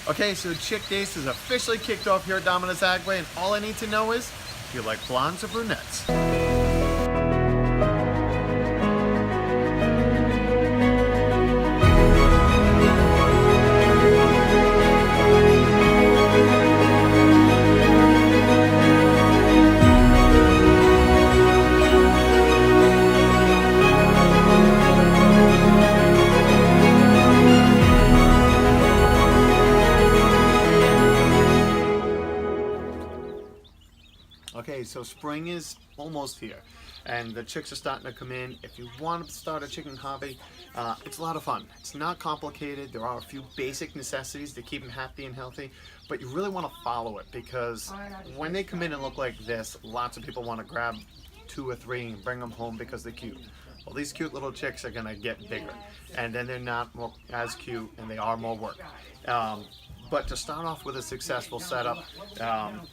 Okay, so Chick Days is officially kicked off here at Dominus Agway, and all I need to know is, do you like blondes or brunettes? Okay, so spring is almost here, and the chicks are starting to come in. If you want to start a chicken hobby, it's a lot of fun. It's not complicated. There are a few basic necessities to keep them happy and healthy, but you really want to follow it, because when they come in and look like this, lots of people want to grab 2 or 3 and bring them home because they're cute. Well, these cute little chicks are going to get bigger, and then they're not as cute, and they are more work. But to start off with a successful setup,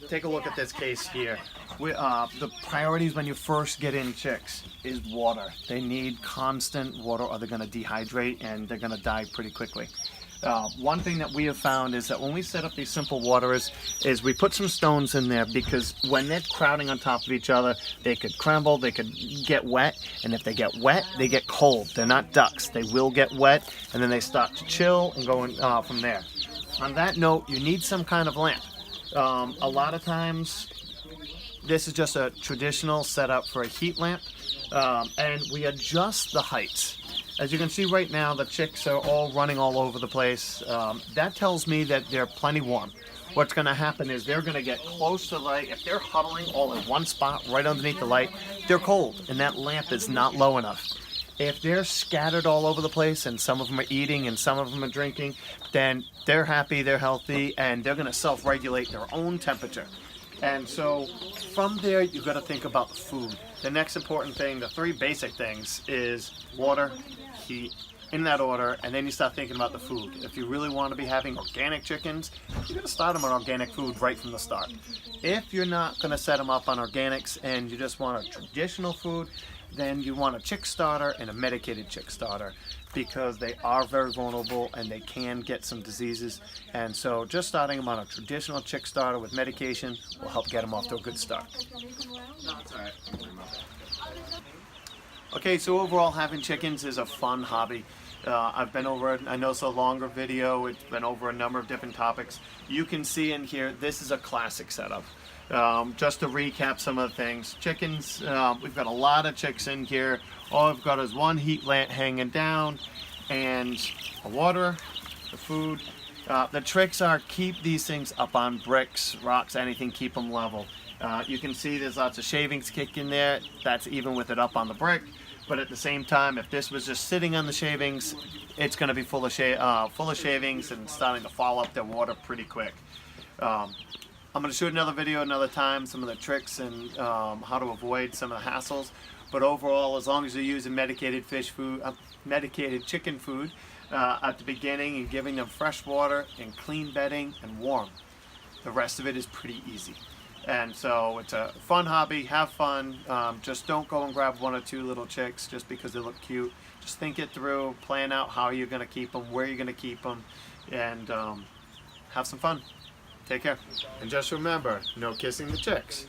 take a look at this case here. The priorities when you first get in chicks is water. They need constant water or they're going to dehydrate and they're going to die pretty quickly. One thing that we have found is that when we set up these simple waterers is we put some stones in there, because when they're crowding on top of each other, they could crumble, they could get wet, and if they get wet, they get cold. They're not ducks. They will get wet, and then they start to chill and go from there. On that note, you need some kind of lamp. A lot of times, this is just a traditional setup for a heat lamp, and we adjust the heights. As you can see right now, the chicks are all running all over the place. That tells me that they're plenty warm. What's going to happen is they're going to get close to the light. If they're huddling all in one spot right underneath the light, they're cold, and that lamp is not low enough. If they're scattered all over the place and some of them are eating and some of them are drinking, then they're happy, they're healthy, and they're going to self-regulate their own temperature. And so from there, you've got to think about the food. The next important thing, the 3 basic things, is water, heat, in that order, and then you start thinking about the food. If you really want to be having organic chickens, you're going to start them on organic food right from the start. If you're not going to set them up on organics and you just want a traditional food, then you want a chick starter and a medicated chick starter, because they are very vulnerable and they can get some diseases. And so just starting them on a traditional chick starter with medication will help get them off to a good start. No, it's all right. Okay, so overall, having chickens is a fun hobby. I've been over, I know it's a longer video, it's been over a number of different topics. You can see in here, this is a classic setup. Just to recap some of the things, chickens, we've got a lot of chicks in here. All I've got is 1 heat lamp hanging down and a water, the food. The tricks are keep these things up on bricks, rocks, anything, keep them level. You can see there's lots of shavings kicking there. That's even with it up on the brick. But at the same time, if this was just sitting on the shavings, it's going to be full of shavings and starting to fall up their water pretty quick. I'm going to shoot another video another time, some of the tricks and how to avoid some of the hassles. But overall, as long as you're using medicated chicken food at the beginning and giving them fresh water and clean bedding and warm, the rest of it is pretty easy. And so it's a fun hobby, have fun. Just don't go and grab 1 or 2 little chicks just because they look cute. Just think it through, plan out how you're going to keep them, where you're going to keep them, and have some fun. Take care. And just remember, no kissing the chicks.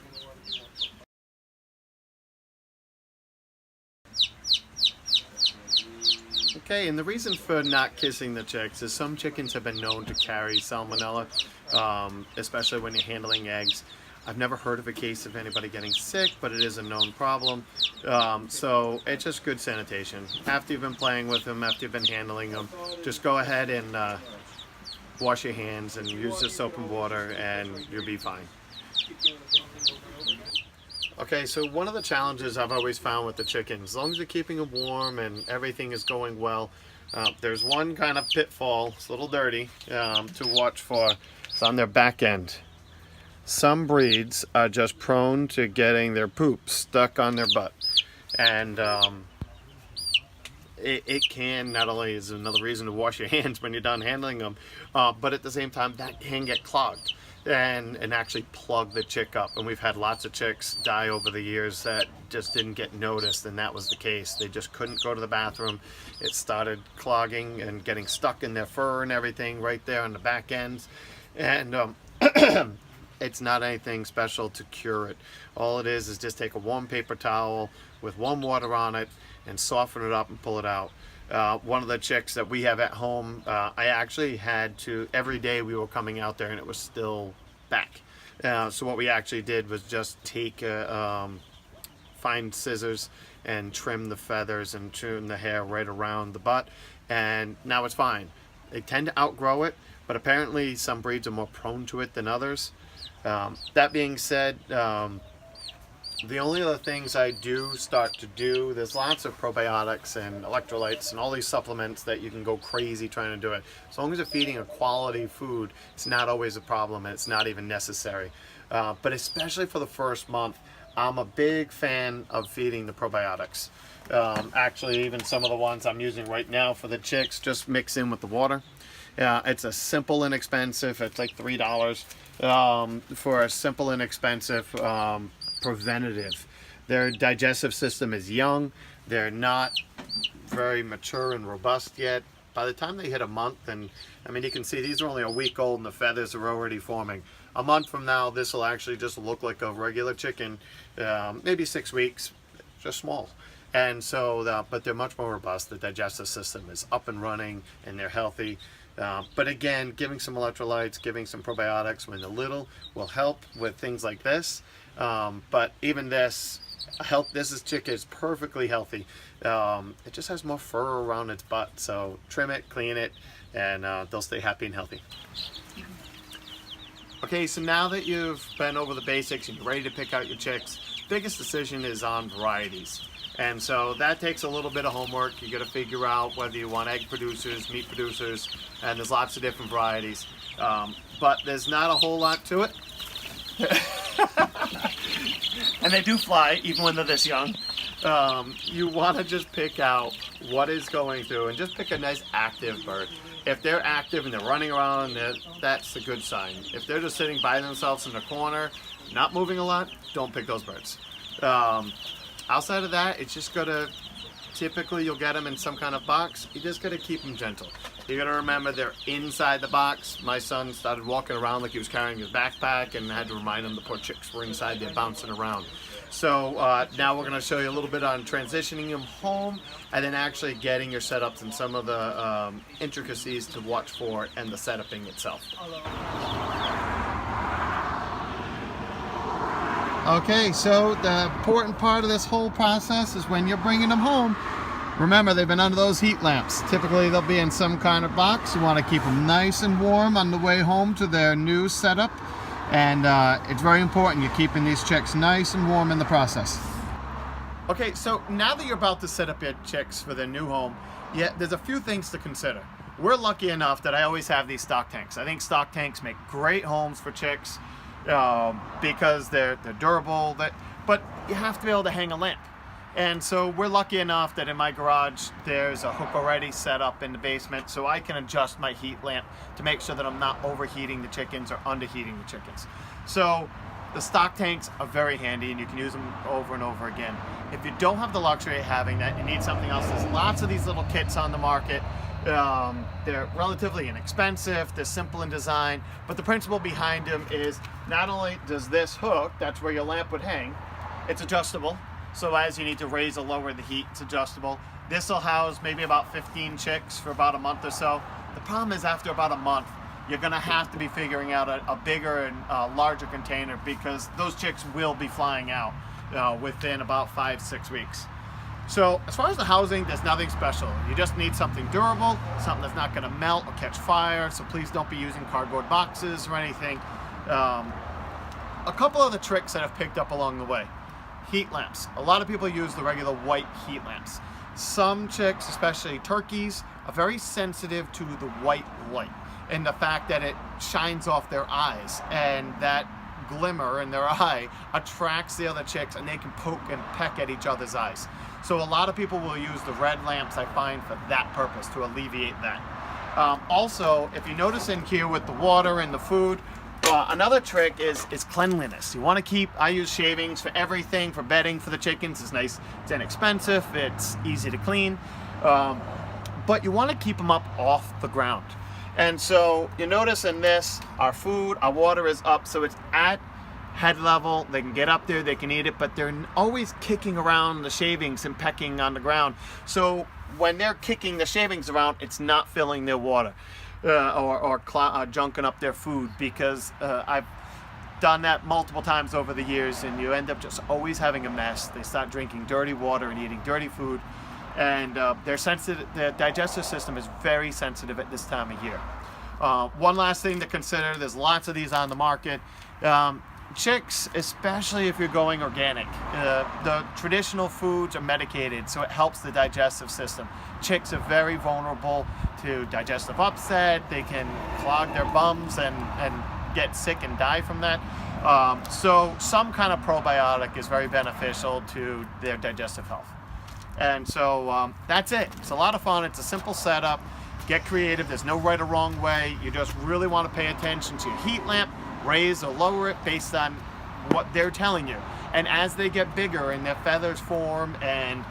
Okay, and the reason for not kissing the chicks is some chickens have been known to carry salmonella, especially when you're handling eggs. I've never heard of a case of anybody getting sick, but it is a known problem. So it's just good sanitation. After you've been playing with them, after you've been handling them, just go ahead and wash your hands and use the soap and water, and you'll be fine. Okay, so one of the challenges I've always found with the chickens, as long as you're keeping them warm and everything is going well, there's one kind of pitfall, it's a little dirty, to watch for. It's on their back end. Some breeds are just prone to getting their poop stuck on their butt. And it can, not only is another reason to wash your hands when you're done handling them, but at the same time that can get clogged. and actually plug the chick up. And we've had lots of chicks die over the years that just didn't get noticed, and that was the case. They just couldn't go to the bathroom. It started clogging and getting stuck in their fur and everything right there on the back ends. And it's not anything special to cure it. All it is just take a warm paper towel with warm water on it and soften it up and pull it out. One of the chicks that we have at home, I actually had to, every day we were coming out there and it was still back. So what we actually did was just take fine scissors and trim the feathers and trim the hair right around the butt, and now it's fine. They tend to outgrow it, but apparently some breeds are more prone to it than others. That being said, the only other things I do start to do, there's lots of probiotics and electrolytes and all these supplements that you can go crazy trying to do it. As long as you're feeding a quality food, it's not always a problem and it's not even necessary. But especially for the first month, I'm a big fan of feeding the probiotics. Actually, even some of the ones I'm using right now for the chicks, just mix in with the water. It's a simple, inexpensive, it's like $3 for a simple, inexpensive preventative. Their digestive system is young. They're not very mature and robust yet. By the time they hit a month, and I mean, you can see these are only a week old and the feathers are already forming. A month from now, this will actually just look like a regular chicken, maybe 6 weeks, just small. And so, but they're much more robust. The digestive system is up and running and they're healthy. But again, giving some electrolytes, giving some probiotics when they're little will help with things like this. But even this chick is perfectly healthy. It just has more fur around its butt. So trim it, clean it, and they'll stay happy and healthy. Okay, so now that you've been over the basics and you're ready to pick out your chicks, biggest decision is on varieties. And so that takes a little bit of homework. You got to figure out whether you want egg producers, meat producers, and there's lots of different varieties. But there's not a whole lot to it. And they do fly, even when they're this young. You want to just pick out what is going through and just pick a nice active bird. If they're active and they're running around, that's a good sign. If they're just sitting by themselves in the corner, not moving a lot, don't pick those birds. Outside of that, it's just gotta, typically you'll get them in some kind of box. You just gotta keep them gentle. You gotta remember they're inside the box. My son started walking around like he was carrying his backpack, and I had to remind him the poor chicks were inside there bouncing around. So now we're gonna show you a little bit on transitioning them home and then actually getting your setups and some of the intricacies to watch for and the setuping itself. Okay, so the important part of this whole process is when you're bringing them home, remember they've been under those heat lamps. Typically they'll be in some kind of box. You want to keep them nice and warm on the way home to their new setup. And it's very important you're keeping these chicks nice and warm in the process. Okay, so now that you're about to set up your chicks for their new home, there's a few things to consider. We're lucky enough that I always have these stock tanks. I think stock tanks make great homes for chicks. Because they're durable, but you have to be able to hang a lamp. And so we're lucky enough that in my garage there's a hook already set up in the basement, so I can adjust my heat lamp to make sure that I'm not overheating the chickens or underheating the chickens. So the stock tanks are very handy and you can use them over and over again. If you don't have the luxury of having that, you need something else. There's lots of these little kits on the market. They're relatively inexpensive, they're simple in design, but the principle behind them is not only does this hook, that's where your lamp would hang, it's adjustable, so as you need to raise or lower the heat, it's adjustable. This will house maybe about 15 chicks for about a month or so. The problem is after about a month, you're gonna have to be figuring out a bigger and larger container because those chicks will be flying out within about 5-6 weeks. So as far as the housing, there's nothing special. You just need something durable, something that's not going to melt or catch fire, so please don't be using cardboard boxes or anything. A couple of the tricks that I've picked up along the way. Heat lamps. A lot of people use the regular white heat lamps. Some chicks, especially turkeys, are very sensitive to the white light and the fact that it shines off their eyes, and that glimmer in their eye attracts the other chicks and they can poke and peck at each other's eyes. So a lot of people will use the red lamps, I find, for that purpose, to alleviate that. Also, if you notice in here with the water and the food, Another trick is cleanliness. You want to keep, I use shavings for everything, for bedding for the chickens. It's nice, it's inexpensive, it's easy to clean. But you want to keep them up off the ground. And so you notice in this, our food, our water is up, so it's at head level. They can get up there, they can eat it, but they're always kicking around the shavings and pecking on the ground. So when they're kicking the shavings around, it's not filling their water or junking up their food, because I've done that multiple times over the years, and you end up just always having a mess. They start drinking dirty water and eating dirty food, and they're sensitive. Their digestive system is very sensitive at this time of year. One last thing to consider, there's lots of these on the market. Chicks, especially if you're going organic, the traditional foods are medicated, so it helps the digestive system. Chicks are very vulnerable to digestive upset. They can clog their bums and get sick and die from that. So some kind of probiotic is very beneficial to their digestive health. And so that's it. It's a lot of fun. It's a simple setup. Get creative. There's no right or wrong way. You just really want to pay attention to your heat lamp, raise or lower it based on what they're telling you. And as they get bigger and their feathers form and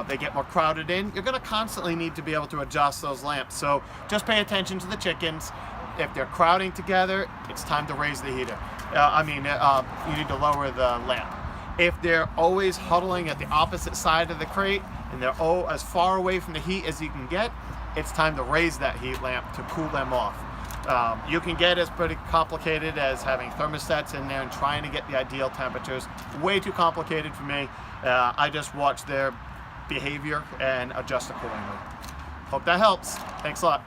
they get more crowded in, you're going to constantly need to be able to adjust those lamps. So just pay attention to the chickens. If they're crowding together, it's time to raise the heater. You need to lower the lamp. If they're always huddling at the opposite side of the crate and they're as far away from the heat as you can get, it's time to raise that heat lamp to cool them off. You can get as pretty complicated as having thermostats in there and trying to get the ideal temperatures. Way too complicated for me. I just watch their behavior and adjust accordingly. Hope that helps. Thanks a lot.